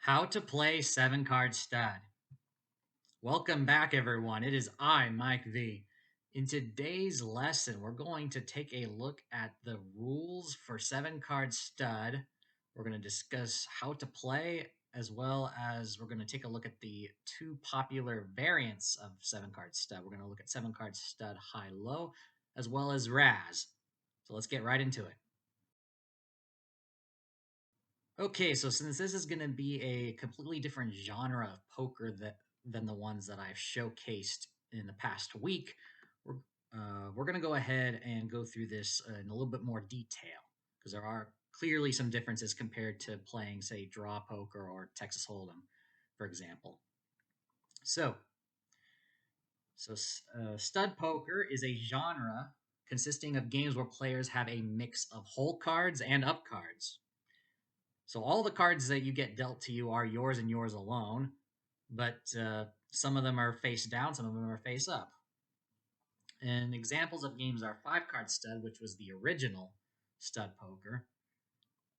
How to play 7-card stud. Welcome back, everyone. It is I, Mike V. In today's lesson, we're going to take a look at the rules for 7-card stud. We're going to discuss how to play, as well as we're going to take a look at the two popular variants of 7-card stud. We're going to look at 7-card stud high-low, as well as Razz. So let's get right into it. Okay, so since this is going to be a completely different genre of poker than the ones that I've showcased in the past week, we're we're going to go ahead and go through this in a little bit more detail because there are clearly some differences compared to playing, say, draw poker or Texas Hold'em, for example. So, stud poker is a genre consisting of games where players have a mix of hole cards and up cards. So all the cards that you get dealt to you are yours and yours alone, but some of them are face down, some of them are face up. And examples of games are 5-card stud, which was the original stud poker,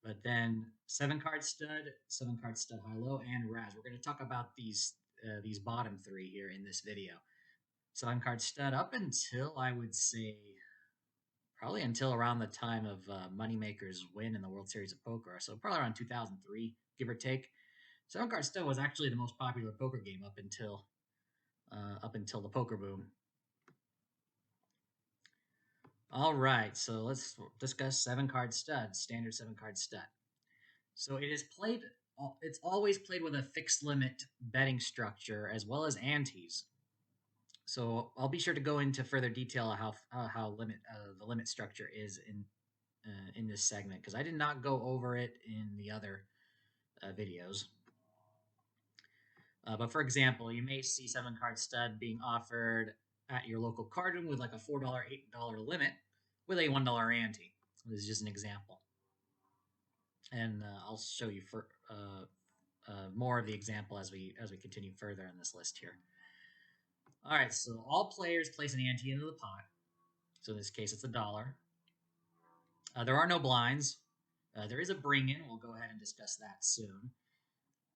but then 7-card stud, 7-card stud high low, and Razz. We're going to talk about these bottom three here in this video. 7-card stud up until I would say probably until around the time of Moneymaker's win in the World Series of Poker. So probably around 2003, give or take. 7-card stud was actually the most popular poker game up until the poker boom. All right, so let's discuss 7-card stud, standard 7-card stud. So it is played. It's always played with a fixed limit betting structure as well as antes. So I'll be sure to go into further detail how the limit structure is in this segment because I did not go over it in the other videos. But for example, you may see 7-card stud being offered at your local card room with like a $4, $8 limit with a $1 ante. This is just an example. And I'll show you more of the example as we continue further in this list here. All right, so all players place an ante into the pot. So in this case, it's $1. There are no blinds. There is a bring-in. We'll go ahead and discuss that soon.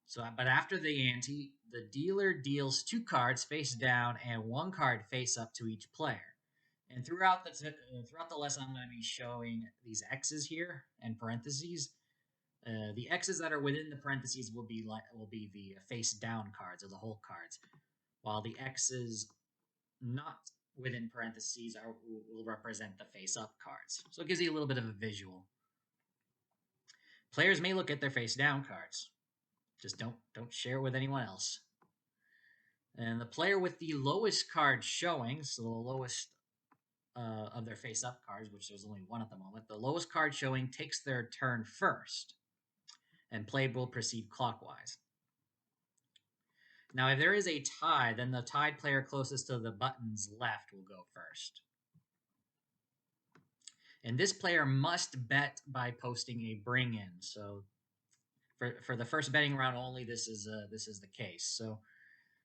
So, but after the ante, the dealer deals 2 cards face down and 1 card face up to each player. And throughout the lesson, I'm going to be showing these X's here and parentheses. The X's that are within the parentheses will be the face down cards or the hole cards, while the X's not within parentheses will represent the face up cards. So it gives you a little bit of a visual. Players may look at their face down cards. Just don't share it with anyone else. And the player with the lowest card showing, so the lowest of their face-up cards, which there's only one at the moment, the lowest card showing takes their turn first, and play will proceed clockwise. Now, if there is a tie, then the tied player closest to the button's left will go first. And this player must bet by posting a bring-in. So for the first betting round only, this is the case. So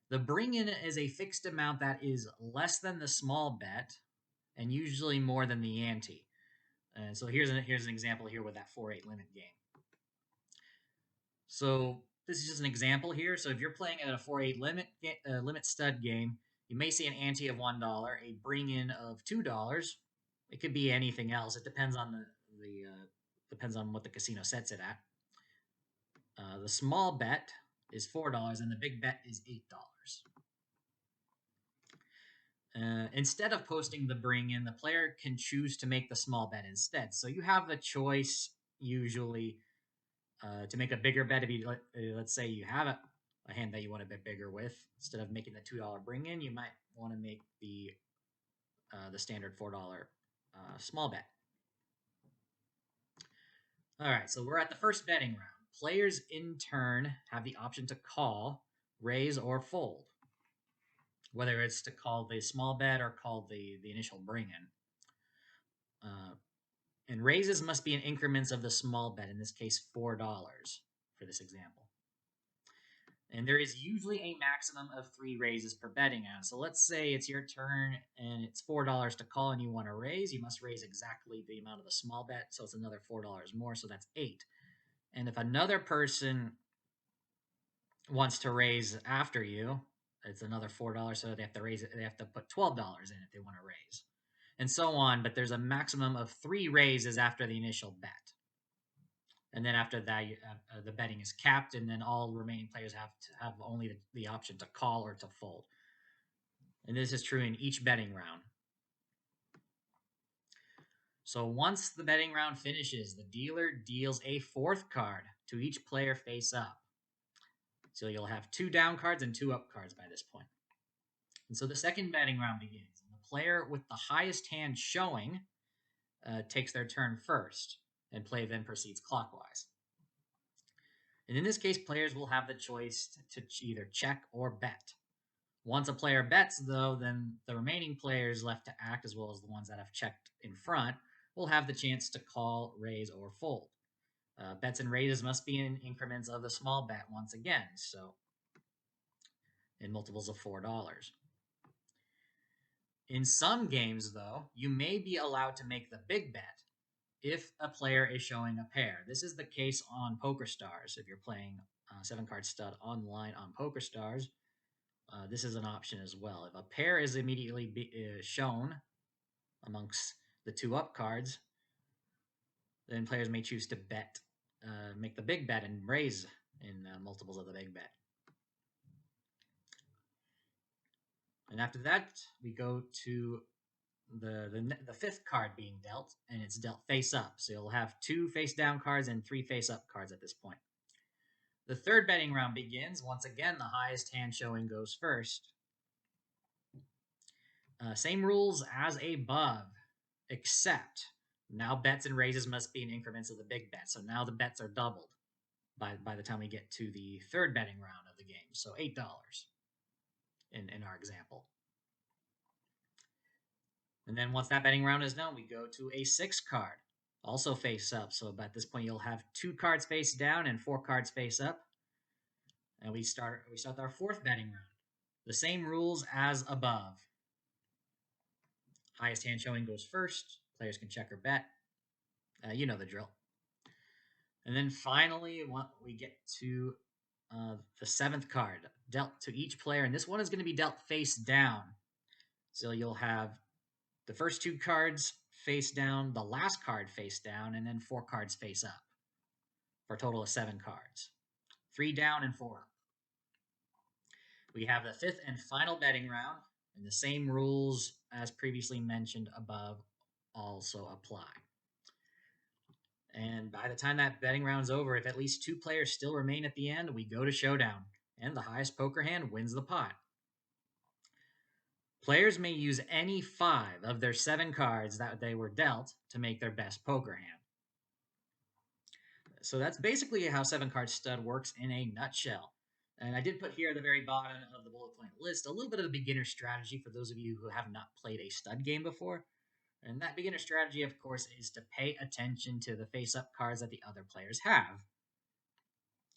the bring-in is a fixed amount that is less than the small bet and usually more than the ante. And so here's an example here with that 4-8 limit game. So this is just an example here. So if you're playing at a 4-8 limit stud game, you may see an ante of $1, a bring-in of $2. It could be anything else. It depends on depends on what the casino sets it at. The small bet is $4 and the big bet is $8. Instead of posting the bring-in, the player can choose to make the small bet instead. So you have the choice usually to make a bigger bet. If you let's say you have a hand that you want to bet bigger with, instead of making the $2 bring-in, you might want to make the standard $4 small bet. All right, so we're at the first betting round. Players in turn have the option to call, raise, or fold, whether it's to call the small bet or call the initial bring-in. And raises must be in increments of the small bet, in this case $4 for this example. And there is usually a maximum of 3 raises per betting round. So let's say it's your turn and it's $4 to call and you want to raise. You must raise exactly the amount of the small bet, so it's another $4 more, so that's 8. And if another person wants to raise after you, it's another $4. So they have to raise it. They have to put $12 in if they want to raise, and so on. But there's a maximum of 3 raises after the initial bet, and then after that, the betting is capped, and then all remaining players have to have only the option to call or to fold. And this is true in each betting round. So once the betting round finishes, the dealer deals a 4th card to each player face up. So you'll have 2 down cards and 2 up cards by this point. And so the second betting round begins. And the player with the highest hand showing takes their turn first, and play then proceeds clockwise. And in this case, players will have the choice to either check or bet. Once a player bets, though, then the remaining players left to act, as well as the ones that have checked in front, will have the chance to call, raise, or fold. Bets and raises must be in increments of the small bet once again, so in multiples of $4. In some games, though, you may be allowed to make the big bet if a player is showing a pair. This is the case on PokerStars. If you're playing 7-card stud online on PokerStars, this is an option as well. If a pair is immediately shown amongst the 2 up cards, then players may choose to bet, make the big bet and raise in multiples of the big bet. And after that, we go to the 5th card being dealt, and it's dealt face up. So you'll have 2 face down cards and 3 face up cards at this point. The third betting round begins. Once again, the highest hand showing goes first. Same rules as above, except now bets and raises must be in increments of the big bet. So now the bets are doubled by the time we get to the third betting round of the game. So $8 in our example. And then once that betting round is done, we go to a 6 card, also face up. So at this point, you'll have 2 cards face down and 4 cards face up. And we start our 4th betting round. The same rules as above. Highest hand showing goes first. Players can check or bet. You know the drill. And then finally, we get to the 7th card, dealt to each player. And this one is going to be dealt face down. So you'll have the first 2 cards face down, the last card face down, and then 4 cards face up for a total of 7 cards. 3 down and 4 up. We have the 5th and final betting round, and the same rules as previously mentioned above also apply. And by the time that betting round's over, if at least 2 players still remain at the end, we go to showdown, and the highest poker hand wins the pot. Players may use any 5 of their 7 cards that they were dealt to make their best poker hand. So that's basically how 7-card stud works in a nutshell. And I did put here at the very bottom of the bullet point list a little bit of a beginner strategy for those of you who have not played a stud game before. And that beginner strategy, of course, is to pay attention to the face-up cards that the other players have.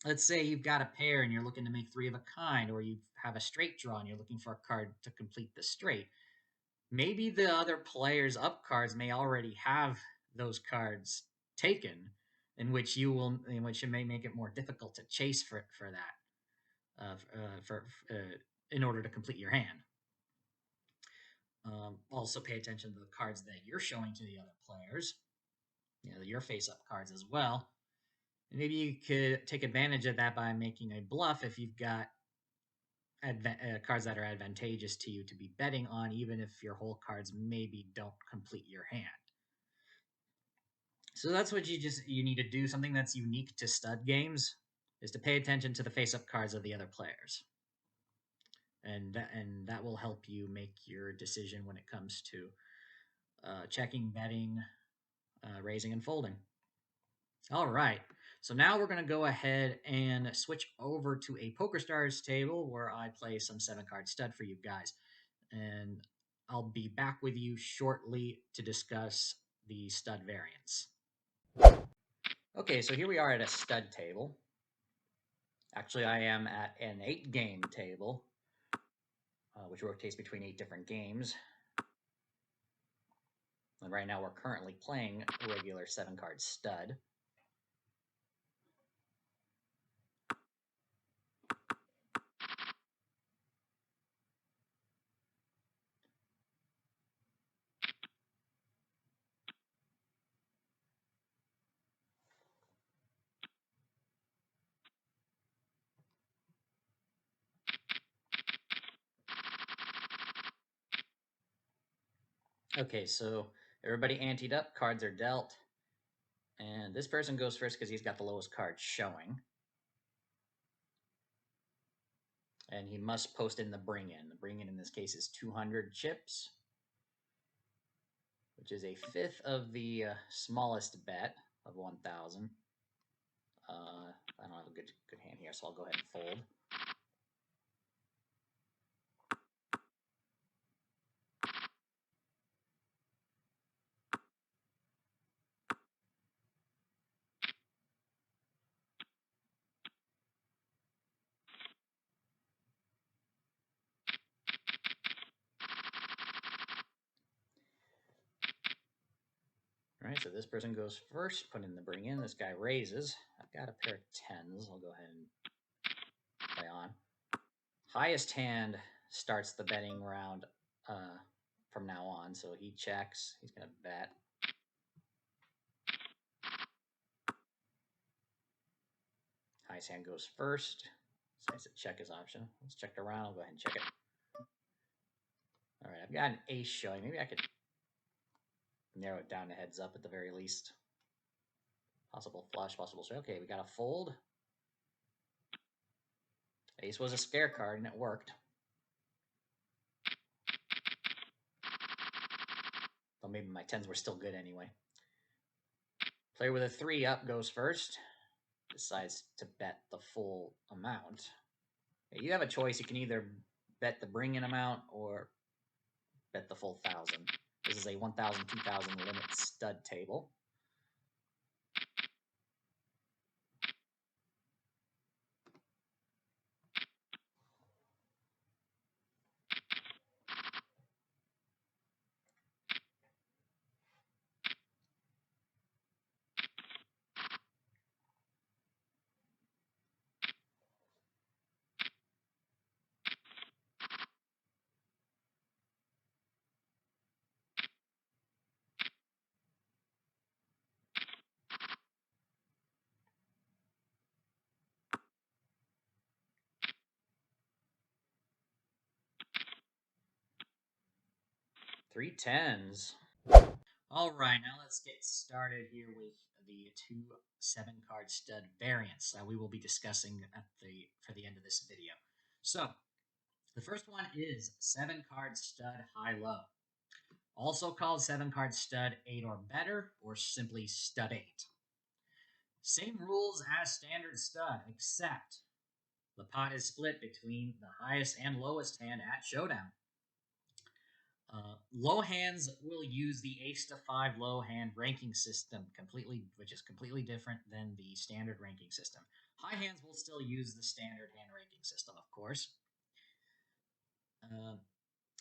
Let's say you've got a pair and you're looking to make 3 of a kind, or you have a straight draw and you're looking for a card to complete the straight. Maybe the other player's up cards may already have those cards taken, in which it may make it more difficult to chase for that, in order to complete your hand. Also, pay attention to the cards that you're showing to the other players, your face-up cards as well. And maybe you could take advantage of that by making a bluff if you've got cards that are advantageous to you to be betting on, even if your whole cards maybe don't complete your hand. So that's what you need to do. Something that's unique to stud games is to pay attention to the face-up cards of the other players. And that will help you make your decision when it comes to checking, betting, raising, and folding. All right, so now we're going to go ahead and switch over to a PokerStars table where I play some 7-card stud for you guys. And I'll be back with you shortly to discuss the stud variants. Okay, so here we are at a stud table. Actually, I am at an 8-game table, which rotates between 8 different games. And right now we're currently playing a regular 7-card stud. Okay, so everybody anteed up, cards are dealt, and this person goes first because he's got the lowest card showing. And he must post in the bring in. The bring in this case is 200 chips, which is a fifth of the smallest bet of 1,000. I don't have a good hand here, so I'll go ahead and fold. All right, so this person goes first, put in the bring in. This guy raises. I've got a pair of tens. I'll go ahead and play on. Highest hand starts the betting round from now on, so he checks. He's going to bet. Highest hand goes first. Decides to check his option. Let's check the round. I'll go ahead and check it. All right, I've got an ace showing. Maybe I could narrow it down to heads up at the very least. Possible flush, possible straight. Okay, we got a fold. Ace was a scare card, and it worked. Though maybe my tens were still good anyway. Player with a 3 up goes first. Decides to bet the full amount. You have a choice. You can either bet the bring-in amount or bet the full 1,000. This is a 1,000, 2,000 limit stud table. Three tens. All right, now let's get started here with the 2 7-card stud variants that we will be discussing for the end of this video. So, the first one is 7-card stud high-low, also called 7-card stud 8 or better, or simply stud 8. Same rules as standard stud, except the pot is split between the highest and lowest hand at showdown. Low hands will use the ace to 5 low hand ranking system which is completely different than the standard ranking system. High hands will still use the standard hand ranking system, of course.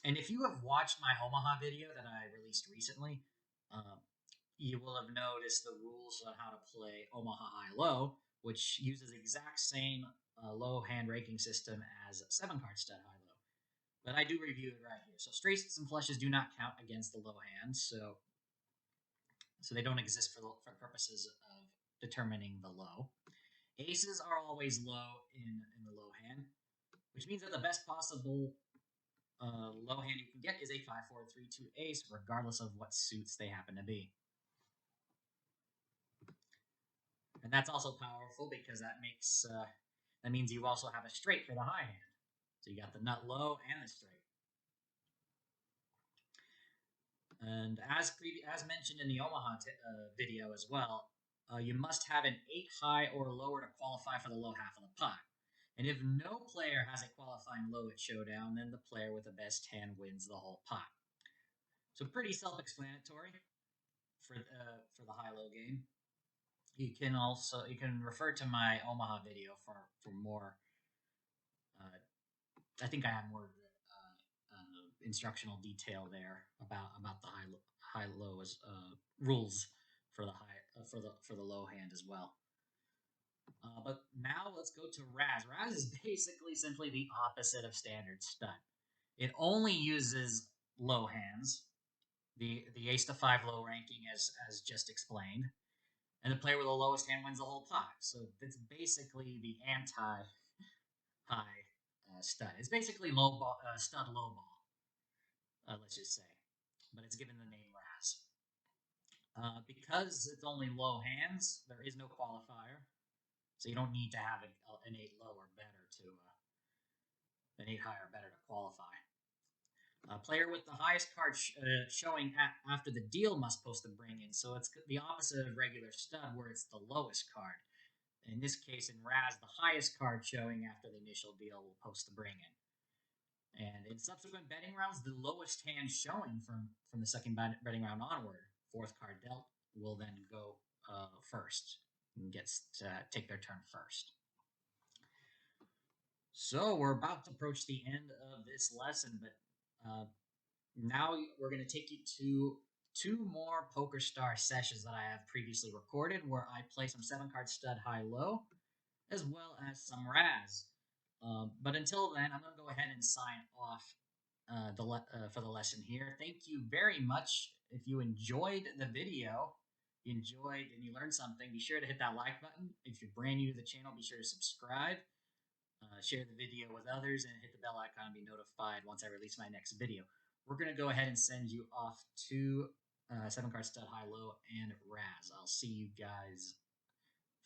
And if you have watched my Omaha video that I released recently, you will have noticed the rules on how to play Omaha high-low, which uses the exact same low hand ranking system as 7-card stud high-low. But I do review it right here. So straights and flushes do not count against the low hands, so they don't exist for purposes of determining the low. Aces are always low in the low hand, which means that the best possible low hand you can get is a 5-4-3-2 ace, regardless of what suits they happen to be. And that's also powerful because that means you also have a straight for the high hand. So you got the nut low and the straight. And as mentioned in the Omaha video as well, you must have an 8 high or lower to qualify for the low half of the pot. And if no player has a qualifying low at showdown, then the player with the best hand wins the whole pot. So pretty self-explanatory for the high-low game. You can refer to my Omaha video for more. I think I have more instructional detail there about the high-low rules for the low hand as well. But now let's go to Razz. Razz is basically simply the opposite of standard stud. It only uses low hands, the ace to 5 low ranking as just explained, and the player with the lowest hand wins the whole pot. So it's basically the anti-high stud. It's basically low ball, stud low ball. Let's just say. but it's given the name Razz. Because it's only low hands, there is no qualifier, so you don't need to have an 8 low or better to an 8 high or better to qualify. A player with the highest card showing after the deal must post a bring in, so it's the opposite of regular stud where it's the lowest card. In this case, in Razz, the highest card showing after the initial deal will post the bring in. And in subsequent betting rounds, the lowest hand showing from the second betting round onward, fourth card dealt, will then go first and gets to take their turn first. So we're about to approach the end of this lesson, but now we're going to take you to 2 more PokerStars sessions that I have previously recorded, where I play some 7-card stud high-low, as well as some Razz. But until then, I'm going to go ahead and sign off for the lesson here. Thank you very much. If you enjoyed the video, and you learned something, be sure to hit that like button. If you're brand new to the channel, be sure to subscribe. Share the video with others, and hit the bell icon to be notified once I release my next video. We're going to go ahead and send you off to 7-card stud high-low and Razz. I'll see you guys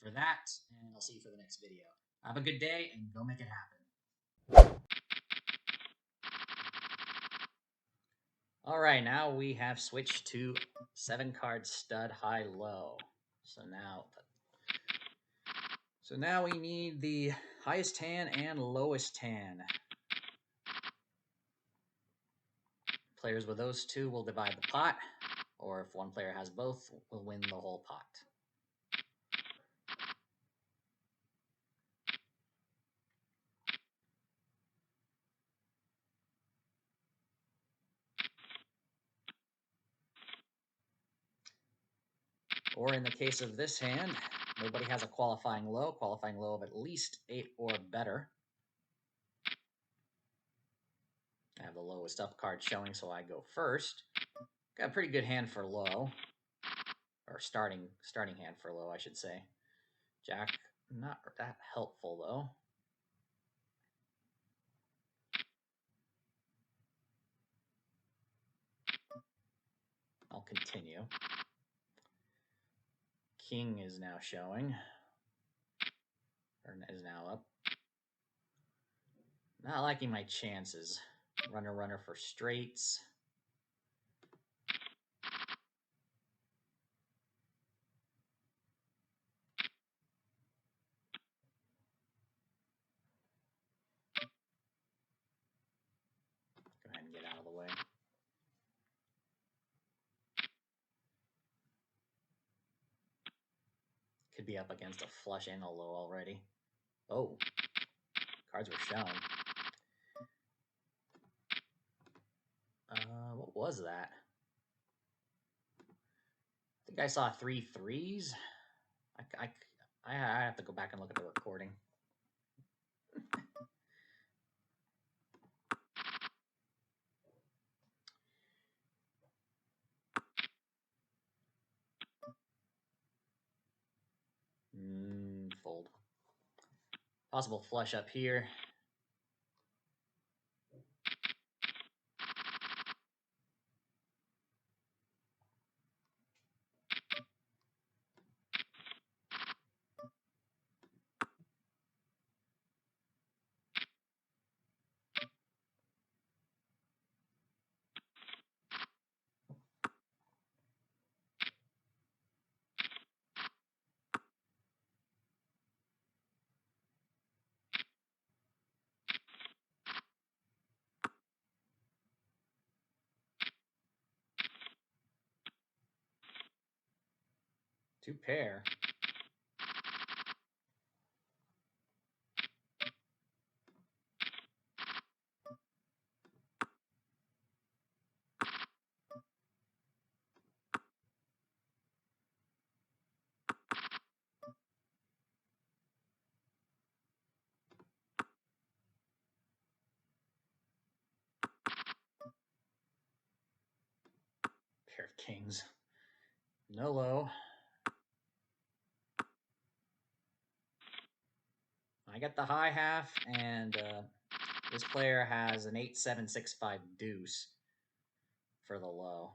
for that, and I'll see you for the next video. Have a good day, and go make it happen. All right, now we have switched to 7-card stud high-low. So now we need the highest hand and lowest hand. Players with those two will divide the pot, or if one player has both, will win the whole pot. Or in the case of this hand, nobody has a qualifying low of at least 8 or better. I have the lowest up card showing, so I go first. Got a pretty good hand for low, or starting hand for low, I should say. Jack, not that helpful though. I'll continue. King is now showing, or is now up. Not liking my chances. Runner for straights. Go ahead and get out of the way. Could be up against a flush and a low already. Oh, cards were shown. What was that? I think I saw 3 3s. I have to go back and look at the recording. Fold. Possible flush up here. Two pair. Pair of kings. No low. I got the high half, and this player has an 8-7-6-5 deuce. for the low.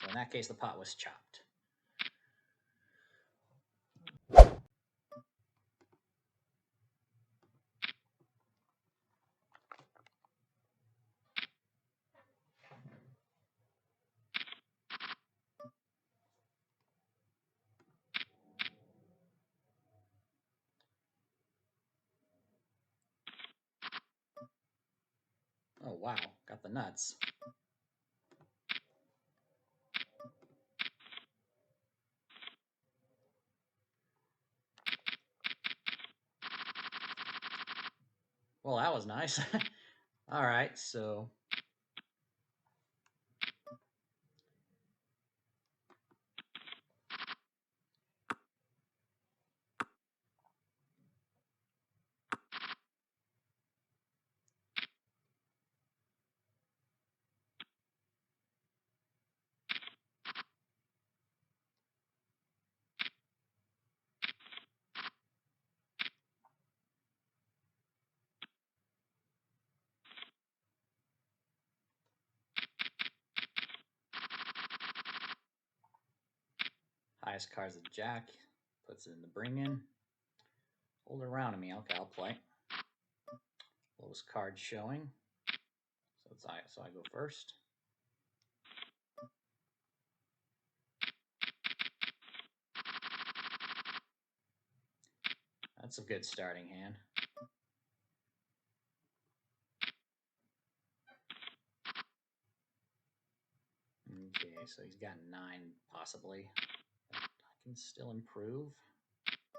So in that case, the pot was chopped. Oh, wow. Got the nuts. Well, that was nice. All right, so highest card's a jack. Puts it in the bring in. Hold it around to me. Okay, I'll play. Lowest card showing. So I go first. That's a good starting hand. Okay, so he's got 9 possibly. I can still improve.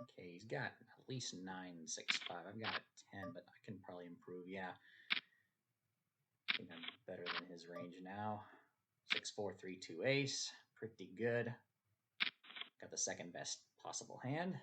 Okay, he's got at least 9, 6, 5. I've got a 10, but I can probably improve. Yeah, I think I'm better than his range now. 6, 4, 3, 2 ace. Pretty good. Got the second best possible hand.